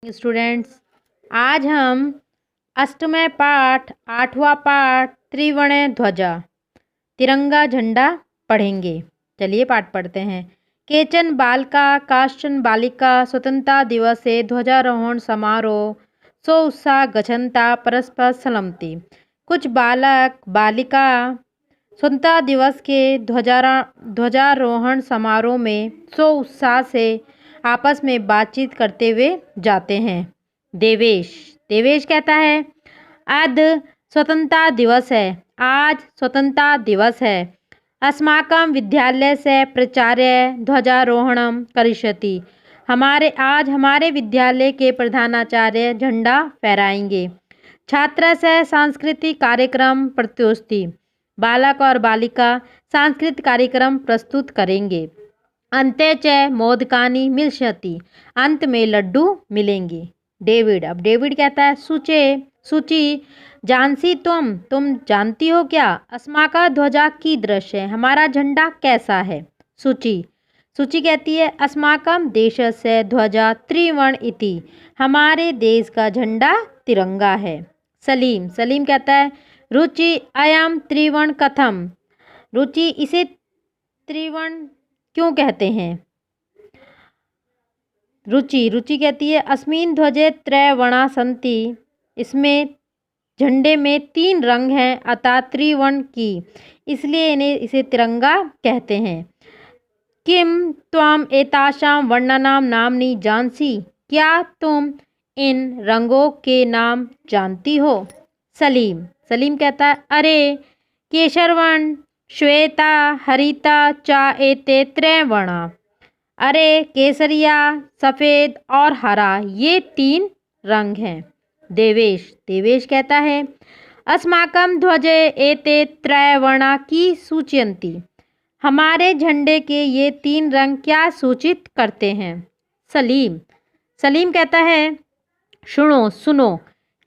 Students, आज हम अष्टमय पाठ 8वां पाठ त्रिवर्ण ध्वजा तिरंगा झंडा पढ़ेंगे। चलिए पाठ पढ़ते हैं। केचन बालका काश्चन बालिका स्वतंत्रता दिवसे ध्वजारोहण समारोह सो उत्साह गच्छन्ता परस्पर सलमति। कुछ बालक बालिका स्वतंत्रता दिवस के ध्वजारोहण समारोह में सो उत्साह से आपस में बातचीत करते हुए जाते हैं। देवेश देवेश कहता है अद्य स्वतंत्रता दिवस है, आज स्वतंत्रता दिवस है। अस्माकं विद्यालय से प्राचार्य ध्वजारोहणम करिष्यति। आज हमारे विद्यालय के प्रधानाचार्य झंडा फहराएंगे। छात्र से सांस्कृतिक कार्यक्रम प्रस्तुति। बालक और बालिका सांस्कृतिक कार्यक्रम प्रस्तुत करेंगे। अंते च मोदकानि मिलिष्यति। अंत में लड्डू मिलेंगे। डेविड अब डेविड कहता है सूची जानसी तुम जानती हो क्या? अस्माका ध्वजा की दृश्य हमारा झंडा कैसा है? सूची कहती है अस्माकं देशस्य ध्वजा त्रिवर्ण इति। हमारे देश का झंडा तिरंगा है। सलीम कहता है रुचि अयम त्रिवर्ण कथम। रुचि इसे त्रिवर्ण क्यों कहते हैं? रुचि कहती है अस्मिन् ध्वजे त्रयवर्णा सन्ति। इसमें झंडे में 3 रंग हैं अतः त्रिवर्ण की, इसलिए इसे तिरंगा कहते हैं। किम त्वम एतासां वर्णानां नाम्नि जानसी। क्या तुम इन रंगों के नाम जानती हो? सलीम कहता है अरे केशरवर्ण श्वेता हरिता चा एते त्रयवर्णा। अरे केसरिया सफ़ेद और हरा ये 3 रंग हैं। देवेश कहता है अस्माकं ध्वजे एते त्रयवर्णा की सूचयन्ति। हमारे झंडे के ये 3 रंग क्या सूचित करते हैं? सलीम कहता है सुनो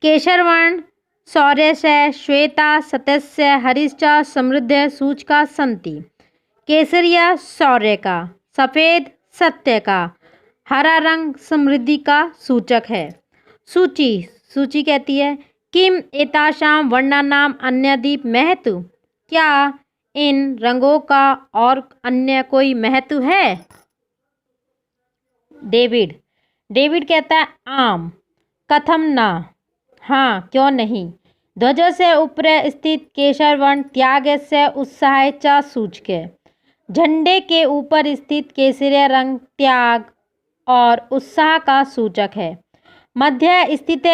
केशरवर्ण शौर्यस्य श्वेता सत्यस्य हरिश्च समृद्ध सूचका सन्ति। केसरिया शौर्य का, सफ़ेद सत्य का, हरा रंग समृद्धि का सूचक है। सूची कहती है किम एतासां वर्णानां अन्यदीप महत्व। क्या इन रंगों का और अन्य कोई महत्व है? डेविड कहता है आम कथम ना। हाँ क्यों नहीं। ध्वज से ऊपर स्थित केशरवर्ण त्याग से उत्साह च सूचक। झंडे के ऊपर स्थित केसरिया रंग त्याग और उत्साह का सूचक है। मध्य स्थित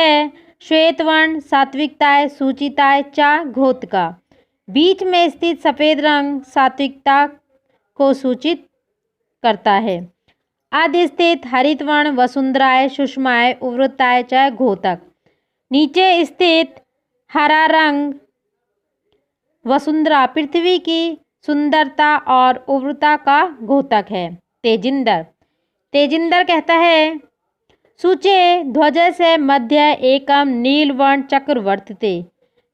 श्वेतवर्ण सात्विकताय सूचिताय च घोतका। बीच में स्थित सफ़ेद रंग सात्विकता को सूचित करता है। आदि स्थित हरितवर्ण वसुंधराय सुषमाय उव्रताय च घोतक। नीचे स्थित हरा रंग वसुंधरा पृथ्वी की सुंदरता और उर्वरता का घोतक है। तेजिंदर कहता है सूचे ध्वज से मध्य एकम नीलवर्ण चक्र वर्तते।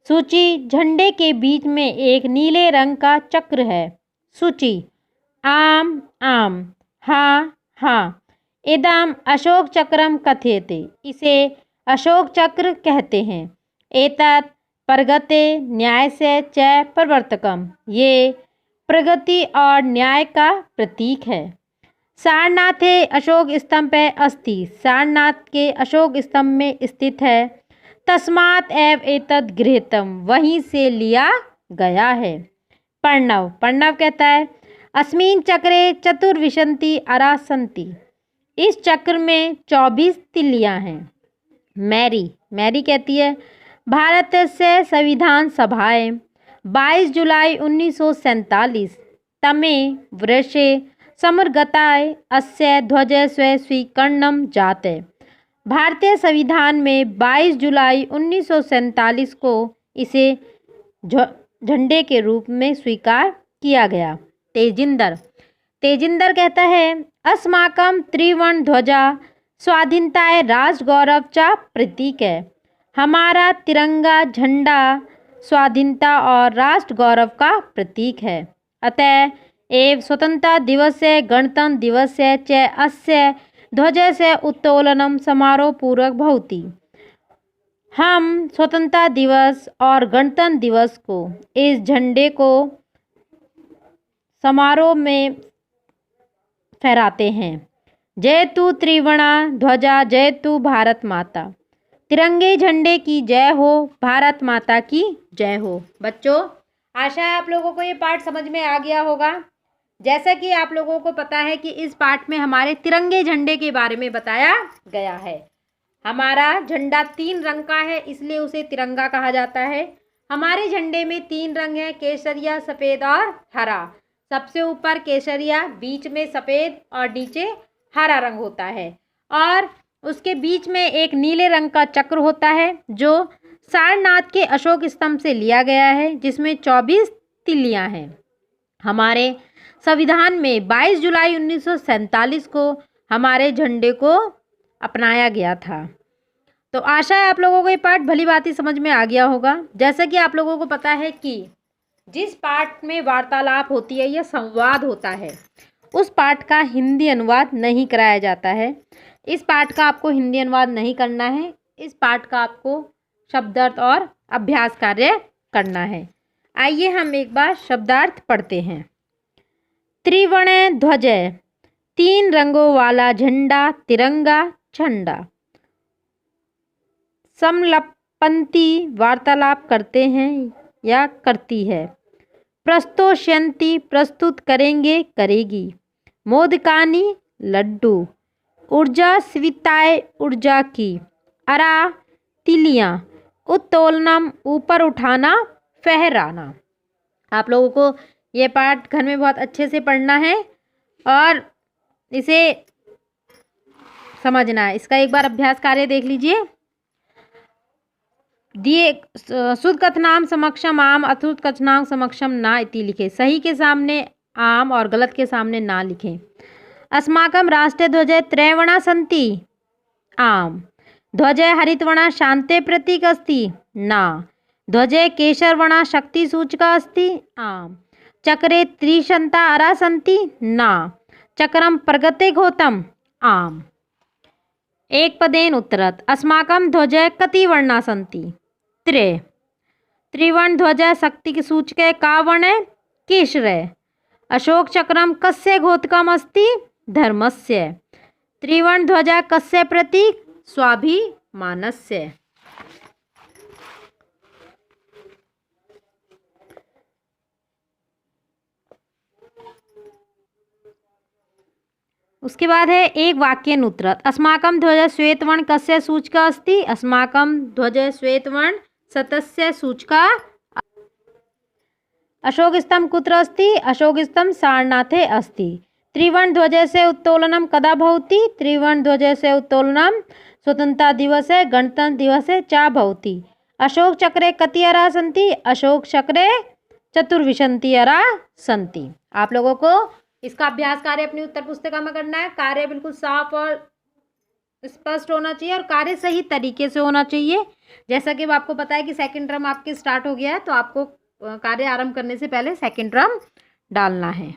सूची झंडे के बीच में एक नीले रंग का चक्र है। सूची आम हाँ इदम अशोक चक्रम कथ्यते। इसे अशोक चक्र कहते हैं। एतत् प्रगते न्याय से च प्रवर्तकम। ये प्रगति और न्याय का प्रतीक है। सारनाथे अशोक स्तंभ पे अस्ति। सारनाथ के अशोक स्तंभ में स्थित है। तस्मात् एव एतत् गृहीतम। वहीं से लिया गया है। प्रणव कहता है अस्मिन् चक्रे चतुर्विंशति अरा सन्ति। इस चक्र में 24 तिल्लियां हैं। मैरी कहती है भारत से संविधान सभाएं 22 जुलाई 1947 तमे वर्षे समर्गताय अस्य ध्वजस्य स्वीकरणं जाते। भारतीय संविधान में 22 जुलाई 1947 को इसे झंडे के रूप में स्वीकार किया गया। तेजिंदर कहता है अस्माकं त्रिवर्ण ध्वजा स्वाधीनताय राष्ट्रगौरव चा प्रतीक है। हमारा तिरंगा झंडा स्वाधीनता और राष्ट्र गौरव का प्रतीक है। अतः एव स्वतंत्रता दिवस गणतंत्र दिवस च अस्य ध्वजस्य उत्तोलनम समारोह पूर्वक भवति। हम स्वतंत्रता दिवस और गणतंत्र दिवस को इस झंडे को समारोह में फहराते हैं। जयतु त्रिवर्णा ध्वजा जयतु भारत माता। तिरंगे झंडे की जय हो, भारत माता की जय हो। बच्चों, आशा है आप लोगों को ये पाठ समझ में आ गया होगा। जैसा कि आप लोगों को पता है कि इस पाठ में हमारे तिरंगे झंडे के बारे में बताया गया है। हमारा झंडा 3 रंग का है, इसलिए उसे तिरंगा कहा जाता है। हमारे झंडे में 3 रंग हैं, केसरिया, सफ़ेद और हरा। सबसे ऊपर केसरिया, बीच में सफ़ेद और नीचे हरा रंग होता है। और उसके बीच में एक नीले रंग का चक्र होता है जो सारनाथ के अशोक स्तंभ से लिया गया है, जिसमें 24 तिल्लियाँ हैं। हमारे संविधान में 22 जुलाई 1947 को हमारे झंडे को अपनाया गया था। तो आशा है आप लोगों को ये पाठ भली भांति समझ में आ गया होगा। जैसा कि आप लोगों को पता है कि जिस पाठ में वार्तालाप होती है या संवाद होता है, उस पाठ का हिंदी अनुवाद नहीं कराया जाता है। इस पाठ का आपको हिंदी अनुवाद नहीं करना है। इस पाठ का आपको शब्दार्थ और अभ्यास कार्य करना है। आइए हम एक बार शब्दार्थ पढ़ते हैं। त्रिवर्ण ध्वज, 3 रंगों वाला झंडा, तिरंगा झंडा। समलपंती वार्तालाप करते हैं या करती है। प्रस्तोष्यन्ति प्रस्तुत करेंगे, करेगी। मोदकानि लड्डू। ऊर्जा स्विताय ऊर्जा की। अरा तिलियाँ। उत्तोलनम ऊपर उठाना, फहराना। आप लोगों को ये पाठ घर में बहुत अच्छे से पढ़ना है और इसे समझना है। इसका एक बार अभ्यास कार्य देख लीजिए। दिए शुद्ध कथनाम समक्षम आम, अशुद्ध कथनाम समक्षम ना इति लिखे। सही के सामने आम और गलत के सामने ना लिखें। अस्माकं राष्ट्रीय ध्वजे त्रैवर्णा सन्ति। आम। ध्वजे हरितवर्णा शांते प्रतीक अस्ति। ना। ध्वजे केशरवर्णा शक्ति सूचका अस्ति। आम। चक्रे त्रिशंता अरा सन्ति। ना। चक्रम प्रगते घोतम। आम। एक पदेन उत्तरत्। अस्माकं ध्वजे कति वर्णा सन्ति। त्रे। त्रिवर्ण ध्वज शक्ति सूचके का वर्ण केशरे। अशोक चक्रम कस्य घोतकम अस्ति। धर्मस्य। त्रिवर्ण ध्वजा कस्य प्रतीक। स्वाभिमानस्य। उसके बाद है एक वाक्य उत्तरत्। अस्माकं ध्वज श्वेतवर्ण कस्य सूचका अस्ति। अस्माकं ध्वज श्वेतवर्ण सतस्य सूचका। अशोक स्तंभ कुत्र अस्ति। अशोक स्तंभ सारनाथे अस्ति। त्रिवर्ण ध्वजस्य उत्तोलनम कदा भवति। त्रिवर्ण ध्वजस्य उत्तोलनम स्वतंत्रता दिवसे गणतंत्र दिवसे च भवति। अशोक चक्रे कति अरा सन्ति। अशोक चक्रे चतुर्विंशति अरा सन्ति। आप लोगों को इसका अभ्यास कार्य अपनी उत्तर पुस्तिका में करना है। कार्य बिल्कुल साफ और स्पष्ट होना चाहिए और कार्य सही तरीके से होना चाहिए। जैसा कि आपको पता है कि सेकंड टर्म आपके स्टार्ट हो गया है, तो आपको कार्य आरंभ करने से पहले सेकंड टर्म डालना है।